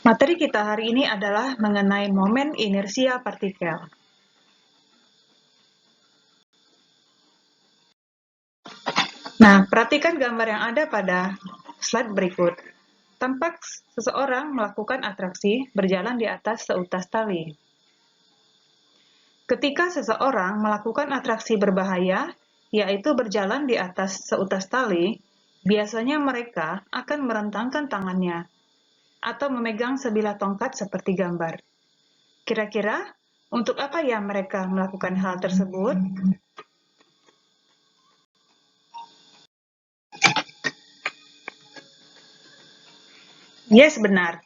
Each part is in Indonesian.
Materi kita hari ini adalah mengenai momen inersia partikel. Nah, perhatikan gambar yang ada pada slide berikut. Tampak seseorang melakukan atraksi berjalan di atas seutas tali. Ketika seseorang melakukan atraksi berbahaya, yaitu berjalan di atas seutas tali, biasanya mereka akan merentangkan tangannya atau memegang sebilah tongkat seperti gambar. Kira-kira, untuk apa ya mereka melakukan hal tersebut? Yes, benar.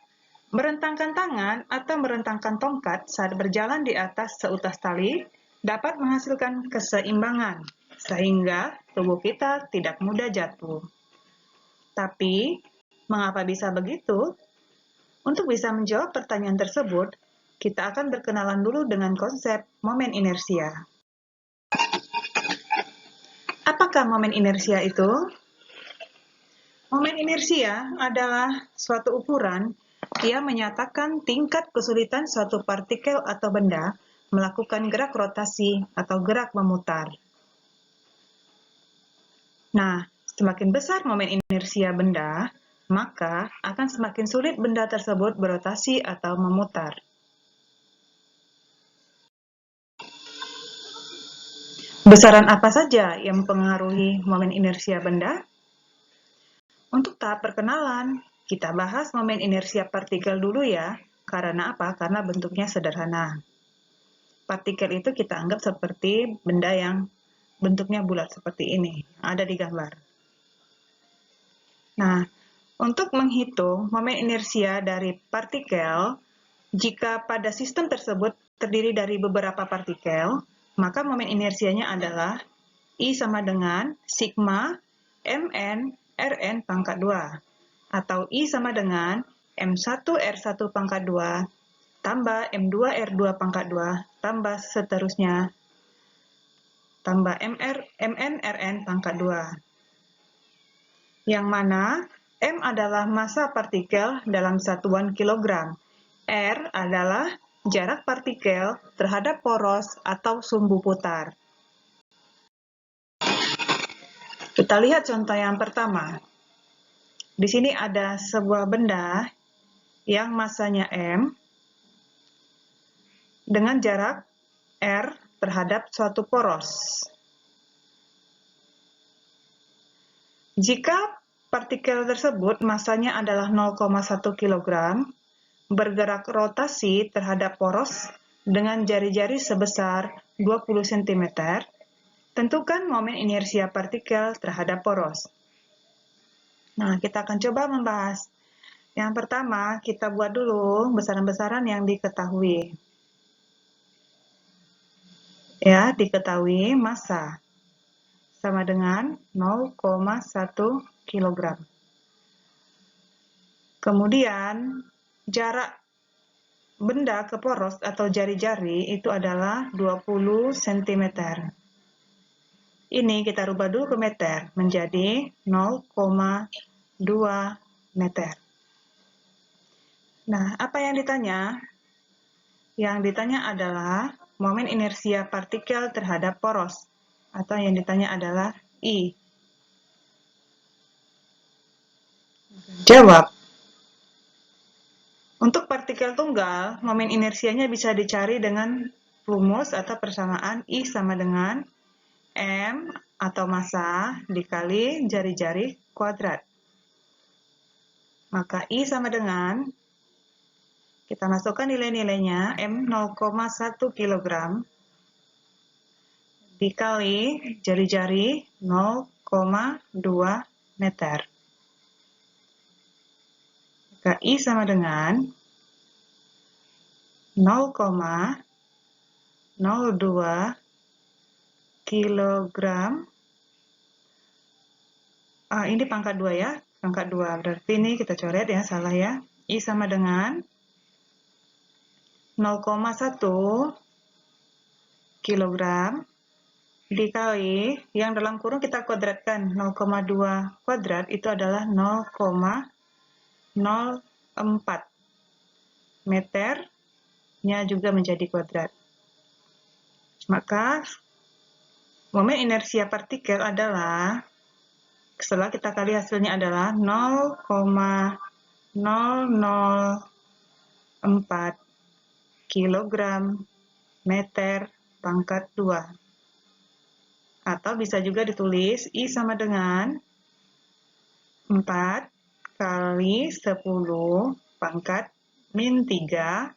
Merentangkan tangan atau merentangkan tongkat saat berjalan di atas seutas tali dapat menghasilkan keseimbangan, sehingga tubuh kita tidak mudah jatuh. Tapi, mengapa bisa begitu? Untuk bisa menjawab pertanyaan tersebut, kita akan berkenalan dulu dengan konsep momen inersia. Apakah momen inersia itu? Momen inersia adalah suatu ukuran yang menyatakan tingkat kesulitan suatu partikel atau benda melakukan gerak rotasi atau gerak memutar. Nah, semakin besar momen inersia benda, maka akan semakin sulit benda tersebut berotasi atau memutar. Besaran apa saja yang mempengaruhi momen inersia benda? Untuk tahap perkenalan, kita bahas momen inersia partikel dulu ya. Karena apa? Karena bentuknya sederhana. Partikel itu kita anggap seperti benda yang bentuknya bulat seperti ini, ada di gambar. Nah, untuk menghitung momen inersia dari partikel, jika pada sistem tersebut terdiri dari beberapa partikel, maka momen inersianya adalah I sama dengan sigma mn Rn pangkat 2, atau I sama dengan M1 R1 pangkat 2 tambah M2 R2 pangkat 2 tambah seterusnya tambah Mn Rn pangkat 2. Yang mana M adalah massa partikel dalam satuan kilogram, R adalah jarak partikel terhadap poros atau sumbu putar. Kita lihat contoh yang pertama. Di sini ada sebuah benda yang massanya M dengan jarak R terhadap suatu poros. Jika partikel tersebut massanya adalah 0,1 kg, bergerak rotasi terhadap poros dengan jari-jari sebesar 20 cm, tentukan momen inersia partikel terhadap poros. Nah, kita akan coba membahas. Yang pertama, kita buat dulu besaran-besaran yang diketahui. Ya, diketahui massa sama dengan 0,1 kg. Kemudian, jarak benda ke poros atau jari-jari itu adalah 20 cm. Ini kita rubah dulu ke meter, menjadi 0,2 meter. Nah, apa yang ditanya? Yang ditanya adalah momen inersia partikel terhadap poros, atau yang ditanya adalah I. Jawab. Untuk partikel tunggal, momen inersianya bisa dicari dengan rumus atau persamaan I sama dengan M atau massa dikali jari-jari kuadrat. Maka I sama dengan, kita masukkan nilai-nilainya, M 0,1 kg dikali jari-jari 0,2 meter. Maka I sama dengan 0,02 kilogram. Ini pangkat 2 ya, pangkat 2. Berarti ini kita coret ya, salah ya. I sama dengan 0,1 kilogram dikali, yang dalam kurung kita kuadratkan, 0,2 kuadrat itu adalah 0,04. meternya juga menjadi kuadrat. Maka momen inersia partikel adalah, setelah kita kali hasilnya adalah 0,004 kilogram meter pangkat 2. Atau bisa juga ditulis I sama dengan 4 kali 10 pangkat min 3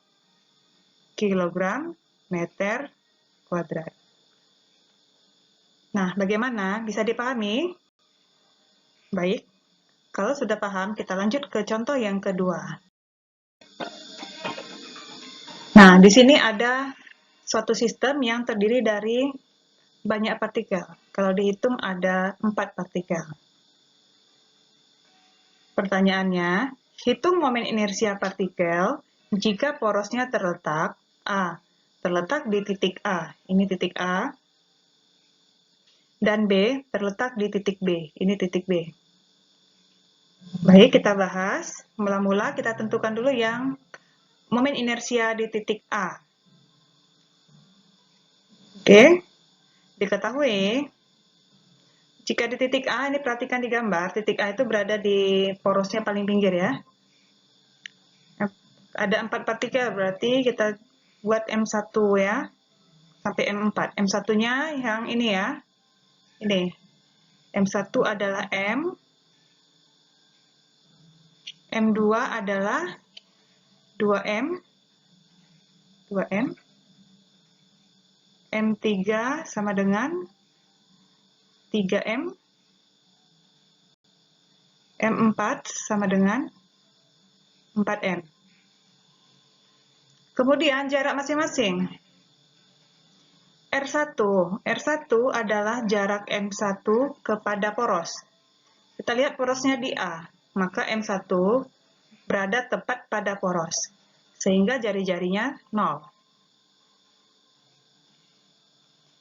kilogram meter kuadrat. Nah, bagaimana? Bisa dipahami? Baik, kalau sudah paham, kita lanjut ke contoh yang kedua. Nah, di sini ada suatu sistem yang terdiri dari banyak partikel. Kalau dihitung ada 4 partikel. Pertanyaannya, hitung momen inersia partikel jika porosnya terletak A. Terletak di titik A, ini titik A, dan B terletak di titik B, ini titik B. Baik, kita bahas. Mula-mula kita tentukan dulu yang momen inersia di titik A. Oke, diketahui jika di titik A, ini perhatikan di gambar, titik A itu berada di porosnya paling pinggir ya. Ada 4 partikel, berarti kita buat M1 ya, sampai M4. M1-nya yang ini ya, ini. M1 adalah M, M2 adalah 2M, 2M, M3 sama dengan 3M, M4 sama dengan 4M. Kemudian jarak masing-masing. R1 adalah jarak M1 kepada poros. Kita lihat porosnya di A, maka M1 berada tepat pada poros, sehingga jari-jarinya 0.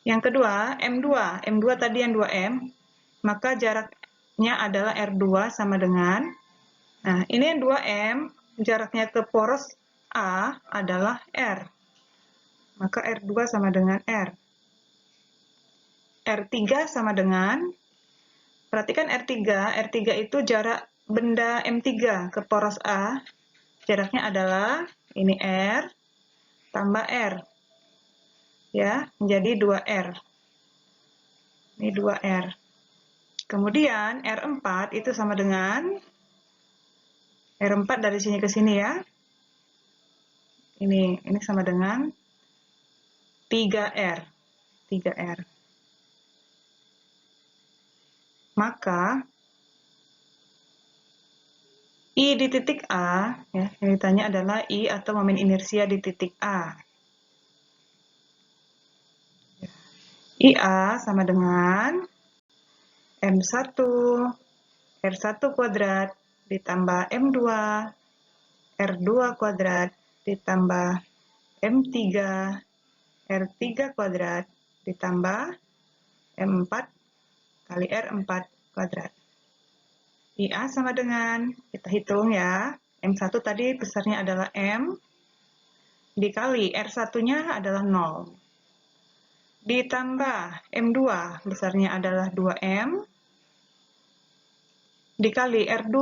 Yang kedua, M2 tadi yang 2M, maka jaraknya adalah R2 sama dengan, nah ini yang 2M, jaraknya ke poros A adalah R, maka R2 sama dengan R. R3 sama dengan, perhatikan R3 itu jarak benda M3 ke poros A, jaraknya adalah ini R tambah R, ya, menjadi 2R. Ini 2R. Kemudian R4 itu sama dengan, R4 dari sini ke sini ya, ini sama dengan 3R. 3R. Maka I di titik A, ya, yang ditanya adalah I atau momen inersia di titik A. IA sama dengan M1, R1 kuadrat ditambah M2, R2 kuadrat ditambah M3, R3 kuadrat ditambah M4 kali R4 kuadrat. IA sama dengan, kita hitung ya, M1 tadi besarnya adalah M, dikali R1-nya adalah 0. Ditambah M2 besarnya adalah 2M, dikali R2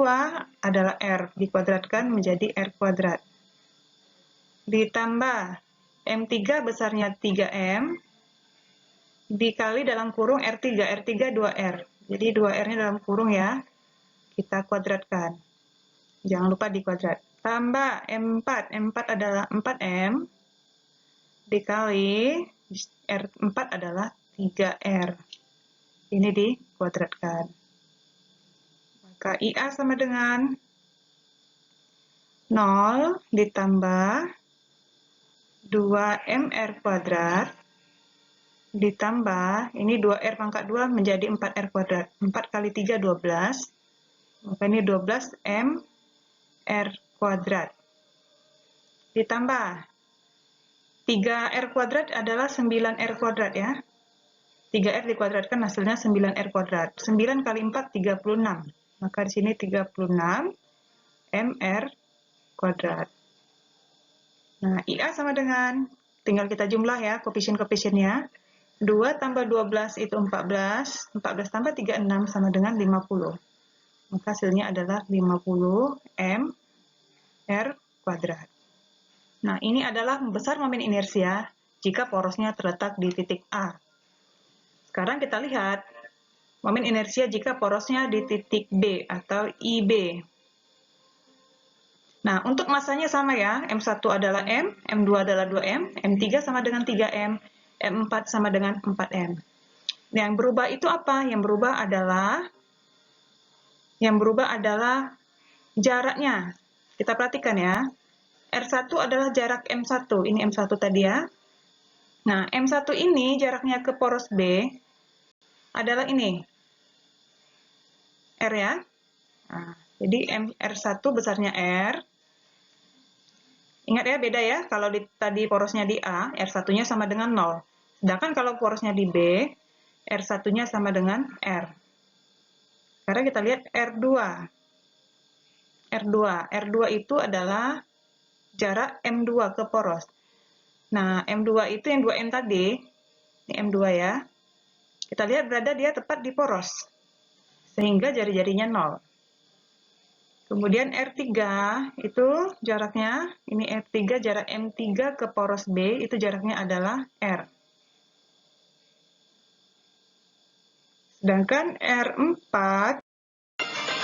adalah R, dikuadratkan menjadi R kuadrat. Ditambah M3 besarnya 3M, dikali dalam kurung R3 2R. Jadi 2R-nya dalam kurung ya, kita kuadratkan. Jangan lupa dikuadrat. Tambah M4 adalah 4M, dikali R4 adalah 3R. Ini dikuadratkan. Maka IA sama dengan 0 ditambah 2MR kuadrat ditambah, ini 2R pangkat 2 menjadi 4R kuadrat. 4 kali 3, 12. Maka ini 12MR kuadrat. Ditambah 3R kuadrat adalah 9R kuadrat ya. 3R dikuadratkan hasilnya 9R kuadrat. 9 kali 4, 36. Maka di sini 36 MR kuadrat. Nah, IA sama dengan, tinggal kita jumlah ya, koefisien-koefisiennya. 2 tambah 12 itu 14, 14 tambah 36 sama dengan 50. Maka hasilnya adalah 50 M R kuadrat. Nah, ini adalah besar momen inersia jika porosnya terletak di titik A. Sekarang kita lihat momen inersia jika porosnya di titik B atau IB. Nah, untuk masanya sama ya, M1 adalah M, M2 adalah 2M, M3 sama dengan 3M, M4 sama dengan 4M. Yang berubah itu apa? Yang berubah adalah jaraknya. Kita perhatikan ya, R1 adalah jarak M1, ini M1 tadi ya. Nah, M1 ini jaraknya ke poros B adalah ini, R ya. Nah, jadi R1 besarnya R. Ingat ya, beda ya, kalau tadi porosnya di A, R1-nya sama dengan 0. Sedangkan kalau porosnya di B, R1-nya sama dengan R. Sekarang kita lihat R2. R2 itu adalah jarak M2 ke poros. Nah, M2 itu yang 2M tadi, ini M2 ya. Kita lihat berada dia tepat di poros, sehingga jari-jarinya 0. Kemudian R3 itu jaraknya, ini R3, jarak M3 ke poros B, itu jaraknya adalah R. Sedangkan R4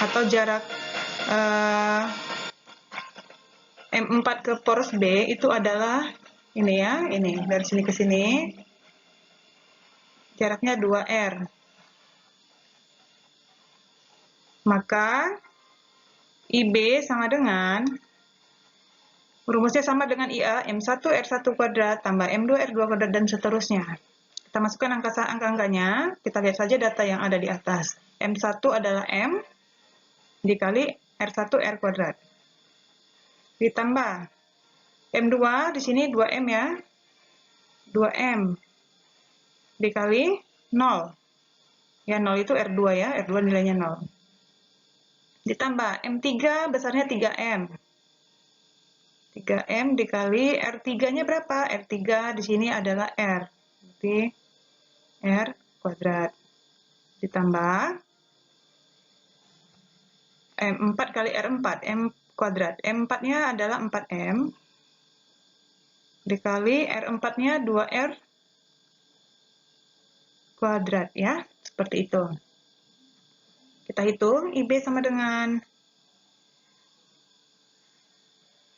atau jarak M4 ke poros B itu adalah ini ya, ini dari sini ke sini, jaraknya 2R. Maka IB sama dengan, rumusnya sama dengan IA, M1 R1 kuadrat tambah M2 R2 kuadrat dan seterusnya. Kita masukkan angka-angkanya, kita lihat saja data yang ada di atas. M1 adalah M dikali R1 R kuadrat. Ditambah M2 di sini 2M ya. 2M dikali 0. Ya, 0 itu R2 ya, R2 nilainya 0. Ditambah M3 besarnya 3M. 3M dikali R3-nya berapa? R3 di sini adalah R. Berarti R kuadrat. Ditambah M4 kali R4, M kuadrat. M4-nya adalah 4M. Dikali R4-nya 2R kuadrat ya. Seperti itu. Kita hitung, IB sama dengan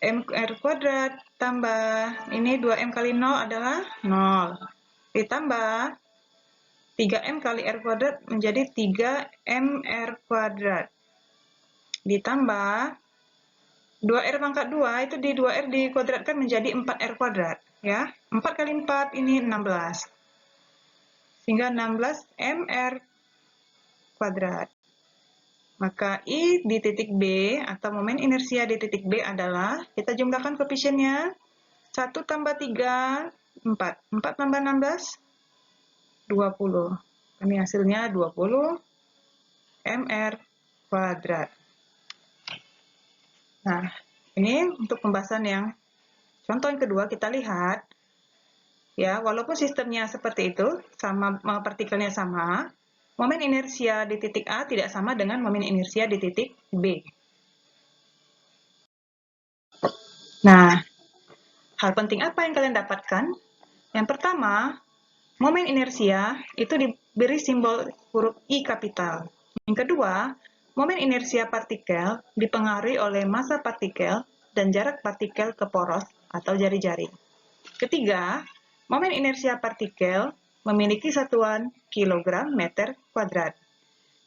MR kuadrat tambah ini 2M kali 0 adalah 0. Ditambah 3M kali R kuadrat menjadi 3MR kuadrat. Ditambah 2R pangkat 2 itu di 2R dikuadratkan menjadi 4R kuadrat. Ya, 4 kali 4 ini 16. Sehingga 16MR kuadrat. Maka I di titik B atau momen inersia di titik B adalah, kita jumlahkan koefisiennya, 1 tambah 3, 4. 4 tambah 16, 20. Ini hasilnya 20 MR kuadrat. Nah, ini untuk pembahasan yang contoh yang kedua, kita lihat, ya, walaupun sistemnya seperti itu, sama partikelnya sama, momen inersia di titik A tidak sama dengan momen inersia di titik B. Nah, hal penting apa yang kalian dapatkan? Yang pertama, momen inersia itu diberi simbol huruf I kapital. Yang kedua, momen inersia partikel dipengaruhi oleh massa partikel dan jarak partikel ke poros atau jari-jari. Ketiga, momen inersia partikel memiliki satuan kilogram meter kuadrat.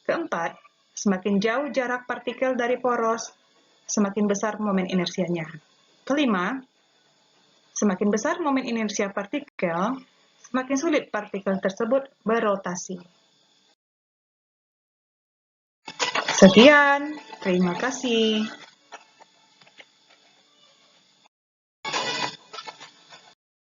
Keempat, semakin jauh jarak partikel dari poros, semakin besar momen inersianya. Kelima, semakin besar momen inersia partikel, semakin sulit partikel tersebut berotasi. Sekian, terima kasih.